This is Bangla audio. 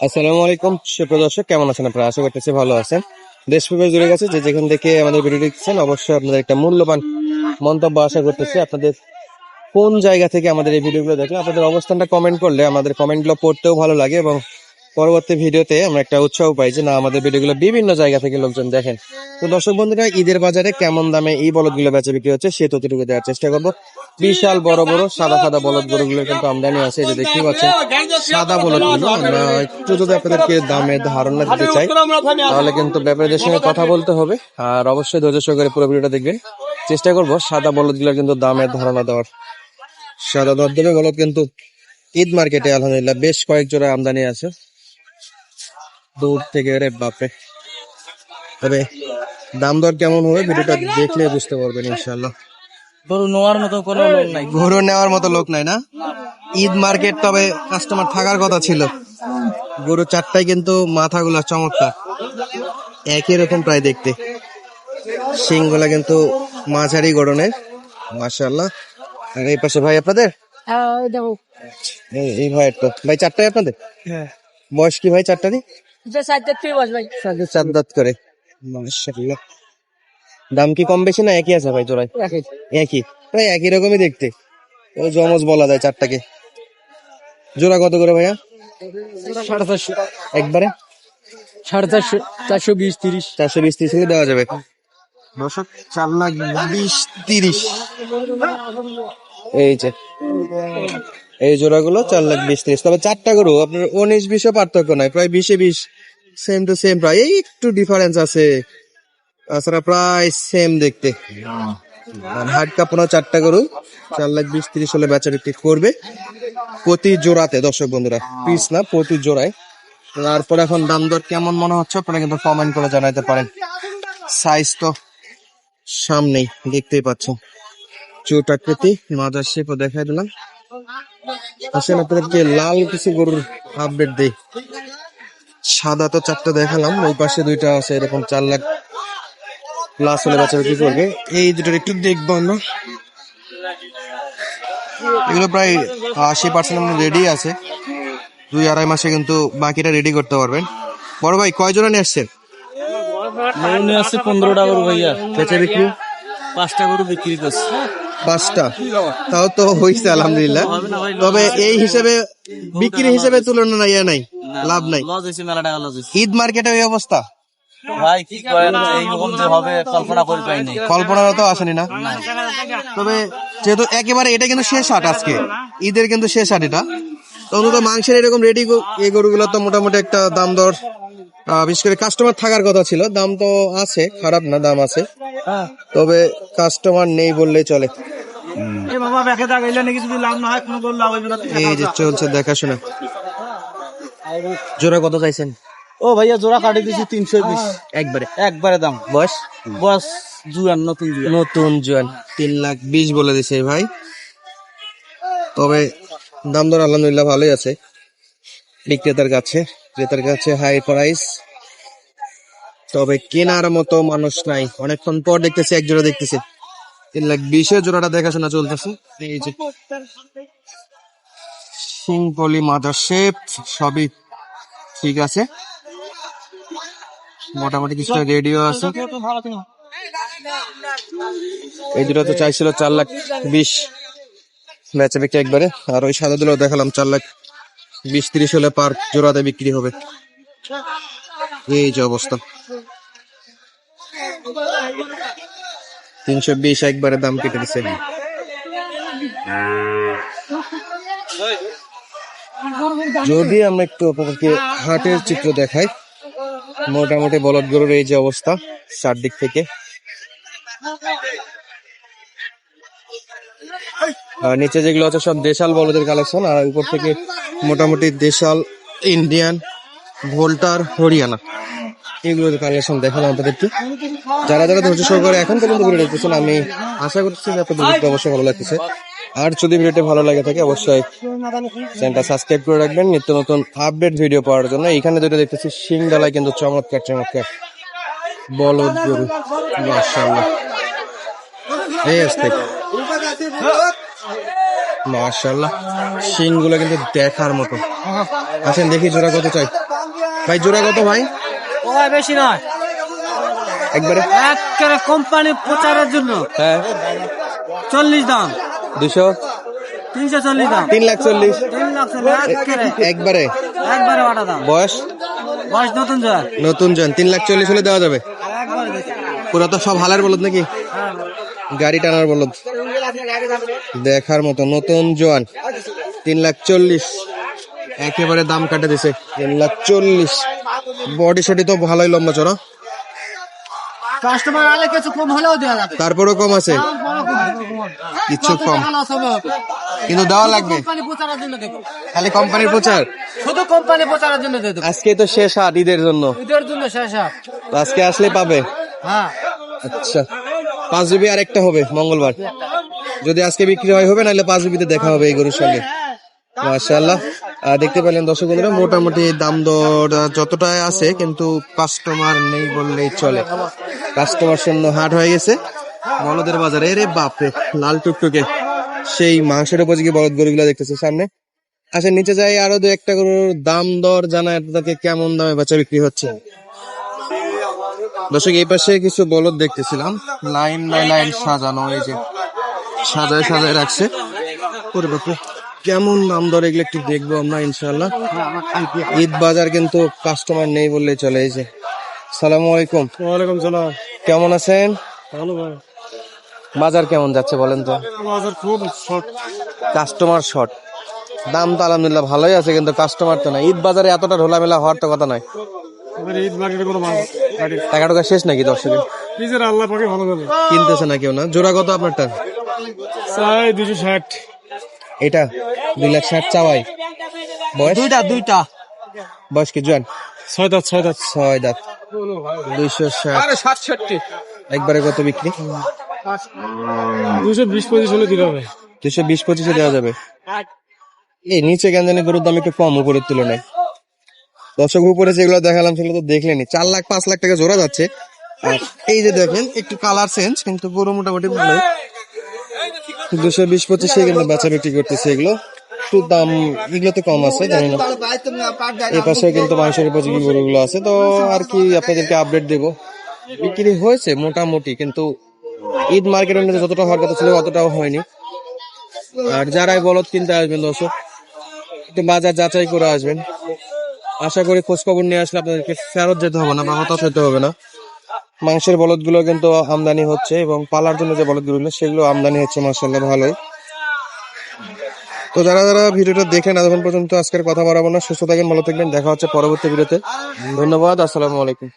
আসসালামু আলাইকুম সুপ্রিয় দর্শক, কেমন আছেন আপনারা? আশা করতেছি ভালো আছেন। দেশ বিদেশ জুড়ে গেছে যে যেখান থেকে আমাদের ভিডিও দেখছেন, অবশ্যই আপনাদের একটা মূল্যবান মন্তব্য আশা করতেছি। আপনাদের কোন জায়গা থেকে আমাদের এই ভিডিওগুলো দেখলে আপনাদের অবস্থানটা কমেন্ট করলে আমাদের কমেন্টগুলো পড়তেও ভালো লাগে এবং পরবর্তী ভিডিওতে আমরা একটা উৎসাহ পাই যে না, আমাদের ভিডিওগুলো বিভিন্ন জায়গা থেকে লোকজন দেখেন। তো দর্শক বন্ধুরা, ঈদের বাজারে কেমন দামে এই বলদগুলো বেচা বিক্রি হচ্ছে সে তথ্যটুকু দেওয়ার চেষ্টা করবো। বিশাল বড় বড় সাদা সাদা বলদ গরুগুলো কিন্তু আমদানি আছে, যে দেখতে পাচ্ছেন সাদা বলদগুলো। আমরা একটু যদি আপনাদেরকে দামের ধারণা দিতে চাই তাহলে কিন্তু ব্যাপারীদের সঙ্গে কথা বলতে হবে, আর অবশ্যই ধৈর্য সহকারে পুরো ভিডিওটা দেখবেন। চেষ্টা করবো সাদা বলদগুলোর কিন্তু দামের ধারণা দেওয়ার। সাদা দরদমে বলদ কিন্তু ঈদ মার্কেটে আলহামদুলিল্লাহ বেশ কয়েক জোড়া আমদানি আছে দূর থেকে। রে বাপরে, তবে দাম দর কেমন হবে ভিডিওটা দেখলে বুঝতে পারবেন ইনশাল্লাহ। গরু নেওয়ার মতো কোনো লোক নাই। গরু নেওয়ার মতো লোক নাই না? ঈদ মার্কেট, তবে কাস্টমার থাকার কথা ছিল। গরু চারটায় কিন্তু মাথাগুলো চমৎকার, একই রকম প্রায় দেখতে। শিংগুলা কিন্তু মাঝারি গড়নের, মাশাআল্লাহ। আর এই পাশে ভাই আপনাদের, এই ভাইয়ের তো ভাই চারটায় আপনাদের। বয়স কি ভাই চারটারই? চার দাঁত করে, মাশাআল্লাহ। দাম কি কম বেশি না একই আছে ভাই জোড়ায়? একই, প্রায় একই রকমই দেখতে। ও জমজ বলা যায় চারটাকে। জোড়া কত করে ভাইয়া? 450, একবারে 450, 420, 30। 420-30 থেকে দেওয়া যাবে। দর্শক 4,20,30। এই যে এই জোড়াগুলো 4,20,30। তবে চারটা গরু আপনার 19-20 পার্থক্য নাই, প্রায় 20-20 সেম টু সেম, প্রায় এই একটু ডিফারেন্স আছে, তাছাড়া প্রায় সেম দেখতে। হাট কাঁপানো চারটা গরু 4,20,30 হলে বেচা বিক্রি করবে প্রতি জোড়াতে। দর্শক বন্ধুরা, পিস না, প্রতি জোড়ায়। তারপর এখন দাম দর কেমন মনে হচ্ছে আপনারা কিন্তু কমেন্ট করে জানাতে পারেন। সাইজ তো সামনেই দেখতেই পাচ্ছেন, চোট আকৃতি, মাজার শেপও দেখাই দিলাম। আসেন আপনাদেরকে লাল কিছু গরুর আপডেট দেই। সাদা তো চারটা দেখালাম, ওই পাশে দুইটা আছে এরকম 4 লাখ প্লাস হলে বাচ্চা বিক্রি করবে। এই দুটোর একটু দেখবো না, এগুলো প্রায় 80% রেডি আছে। 2-2.5 মাসে কিন্তু বাকিটা রেডি করতে পারবেন। বড় ভাই কয় জোড়া নিয়ে আসছেন? মনে আছে 15টা গরু ভাইয়া, বেচা বিক্রি 5টা গরু বিক্রি করছে। 5টা, তাও তো হয়েছে আলহামদুলিল্লাহ। তবে এই হিসেবে বিক্রি হিসেবে তুলনা নাই, নাই লাভ নাই। লজ হয়েছে, মেলা টাকা লজ হয়েছে ঈদ মার্কেটে এই অবস্থা ভাই, কি করেন? এইরকম যে হবে কল্পনা করে পাইনি। কল্পনারও তো আসেনি না। তবে যেহেতু একেবারে এটা কিন্তু শেষ হাট, আজকে ঈদের কিন্তু শেষ হাট এটা, তো অন্তত মাংসের এরকম রেডি এই গরুগুলো তো মোটামুটি একটা দাম দর, বিশেষ করে কাস্টমার থাকার কথা ছিল। দাম তো আছে, খারাপ না, দাম আছে, তবে কাস্টমার নেই বললেই চলে। এই যে চলছে দেখাশোনা। জোড়া কত চাইছেন? ও ভাইয়া, জোড়া কাটি দিয়েছি 320 একবারে একবারে। দাম বয়স বয়স জুয়ান, নতুন জুয়ান। নতুন জোয়ান, 3,20,000 বলে দিছে ভাই। তবে দাম দর আলহামদুলিল্লাহ ভালোই আছে বিক্রেতার কাছে, ক্রেতার কাছে হাই প্রাইস। তবে কেনার মতো মানুষ নাই। অনেকক্ষণ পর দেখতেছি এক জোড়া, দেখতেছি 3,20,000 জোড়াটা দেখাশোনা চলতেছে। এই যে সিংপলি, মাদার শেপ সবই ঠিক আছে, মোটামুটি কিছুটা রেডিও আছে। এই দুটো তো চাইছিল 4,20,000, বেচা বিক্রি একবারে। আর ওই সাদা দুটো দেখালাম 4,20,30 হলে পার জোড়াতে বিক্রি হবে। এই যে অবস্থা, 320 একবারে দাম কেটে দিচ্ছে। যদি আমরা একটু আপনাদেরকে হাটের চিত্র দেখাই, মোটামুটি বলদ গরুর এই যে অবস্থা চারদিক থেকে। নিচে যেগুলো আছে সব দেশাল বলদের কালেকশন, আর উপর থেকে মোটামুটি দেশাল, ইন্ডিয়ান, ভোল্টার, হরিয়ানা এগুলোর কালেকশন দেখালাম আপনাদেরকে। যারা যারা ধৈর্য সহকারে এখন পর্যন্ত ভিডিও দেখতেছেন, আমি আশা করতেছি যে আপনাদের ভিডিওটা অবশ্যই ভালো লাগতেছে। আর যদি ভিডিওটা ভালো লাগে থাকে অবশ্যই চ্যানেলটা সাবস্ক্রাইব করে রাখবেন নিত্য নতুন আপডেট ভিডিও পাওয়ার জন্য। এখানে যেটা দেখতেছি শিং ডালায় কিন্তু চমৎকার চমৎকার বলদ গরু, মাশাআল্লাহ। এই আসতে মাশাআল্লাহ, শিংগুলো কিন্তু দেখার মতো। আসেন দেখি জোড়া কত চাই ভাই, জোড়া কত ভাই? ও ভাই বেশি নয়, একবারে একেবারে কোম্পানি প্রচারের জন্য হ্যাঁ 40 দাম, 200 340 দাম, 3,40,000 3 লাখ একেবারে একবারে। একবারে ওটা দাম। বয়স বয়স নতুন জোয়ার, নতুন জন, 3,40,000 হলে দেওয়া যাবে। একবারে বেশি। পুরা তো সব হালার বলদ নাকি, হ্যাঁ। গাড়ি টানার বলদ দেখার মতো। নতুন জোয়ান 3,40,000 একেবারে দাম কাটে দিছে 3,40,000। বডি শডি তো ভালোই লম্বা চড়া, কাস্টমার আলে কিছু কম হলেও দেওয়া যাবে, তারপরেও কম আছে, কিছু কম কিন্তু দেওয়া লাগবে। কোম্পানি প্রচারের জন্য দেবো, খালি কোম্পানির প্রচার। শুধু কোম্পানি প্রচারের জন্য দিয়ে দেবো, আজকে তো শেষ হাট ঈদের জন্য, ঈদের জন্য শেষ হাট। তো আজকে আসলে পাবে। হ্যাঁ আচ্ছা, 5 রুপি আর একটা হবে মঙ্গলবার, যদি আজকে বিক্রি হয় হবে, নাহলে 5 রুপিতে দেখা হবে এই গরুর সঙ্গে। মাশাআল্লাহ, দেখতে পেলেন দর্শক বন্ধুরা, মোটামুটি দাম দর যতটা আছে, কিন্তু কাস্টমার নেই বললেই চলে। কাস্টমার শূন্য হাট হয়ে গেছে বলদের বাজারে। রে বাপরে, লাল টুকটুকে সেই মাংসের উপযোগী বলদ গরুগুলো দেখতেছে সামনে। আসেন নিচে যাই, আরো দু একটা গরুর দাম দর জানায় আপনাদেরকে কেমন দামে বেচা বিক্রি হচ্ছে। দর্শক এই পাশে কিছু বলদ দেখতেছিলাম, লাইন বাই লাইন সাজানো, এই যে সাজায় সাজায় রাখছে। ওরে বাপরে, কেমন দাম দর এগুলো একটু দেখবো আমরা ইনশাআল্লাহ। ঈদ বাজার কিন্তু কাস্টমার নেই বললেই চলে। এই যে সালামু আলাইকুম। ওয়ালাইকুম সালাম। কেমন আছেন? ভালো ভাই, বাজার কেমন যাচ্ছে বলেন তো? বাজার খুব শর্ট। কাস্টমার শর্ট, দাম তো আলহামদুলিল্লাহ ভালোই আছে, কিন্তু কাস্টমার তো নাই। ঈদ বাজারে এতটা ঢোলামেলা হওয়ার তো কথা নয়। এবার ঈদ মার্কেটে কোনো মাল গাড়ি টাকা টাকা শেষ নাকি দর্শকের? নিজের আল্লাহ পাকে ভালো যাবে। কিনতেছে না কেউ না। জোড়া কত আপনারটা? চাই 260। এটা 2,60,000 চাওয়াই। বয়স? দুইটা বয়স কি জোয়ান? 6 দাঁত 6 দাঁত। 6 দাঁত, 260। 67 একবারে কত বিক্রি? 220-25 হলে দিতে হবে। 220-25 দেওয়া যাবে। এই নিচে কেন জানি গরুর দাম একটু কম উপরের তুলনায়। দর্শক উপরে যেগুলো দেখালাম সেগুলো তো দেখলেনি, 4,00,000-5,00,000 টাকা জোড়া যাচ্ছে। আর এই যে দেখেন একটু কালার চেঞ্জ, কিন্তু গরু মোটামুটি ভালো। 220-25 কিন্তু বেচা বিক্রি করতেছে এগুলো। একটু দাম এগুলোতে কম আছে, জানি না। এই পাশে কিন্তু মাংসের উপযোগী গরুগুলো আছে, তো আর কি আপনাদেরকে আপডেট দেবো। বিক্রি হয়েছে মোটামুটি, কিন্তু ঈদ মার্কেট অনুযায়ী যতটা হওয়ার কথা ছিল অতটাও হয়নি। আর যারাই বলদ কিনতে আসবেন দর্শক, একটু বাজার যাচাই করে আসবেন। আশা করি খোঁজ খবর নিয়ে আসলে আপনাদেরকে ফেরত যেতে হবে না বা হতাশ হতে হবে না। মাংসের বলদগুলো কিন্তু আমদানি হচ্ছে, এবং পালার জন্য যে বলদগুলো সেগুলো আমদানি হচ্ছে মাশাআল্লাহ ভালোই। তো যারা যারা ভিডিওটা দেখেন এতক্ষণ পর্যন্ত, আজকের কথা বাড়াবো না। সুস্থ থাকেন, ভালো থাকবেন, দেখা হচ্ছে পরবর্তী ভিডিওতে। ধন্যবাদ, আসসালামু আলাইকুম।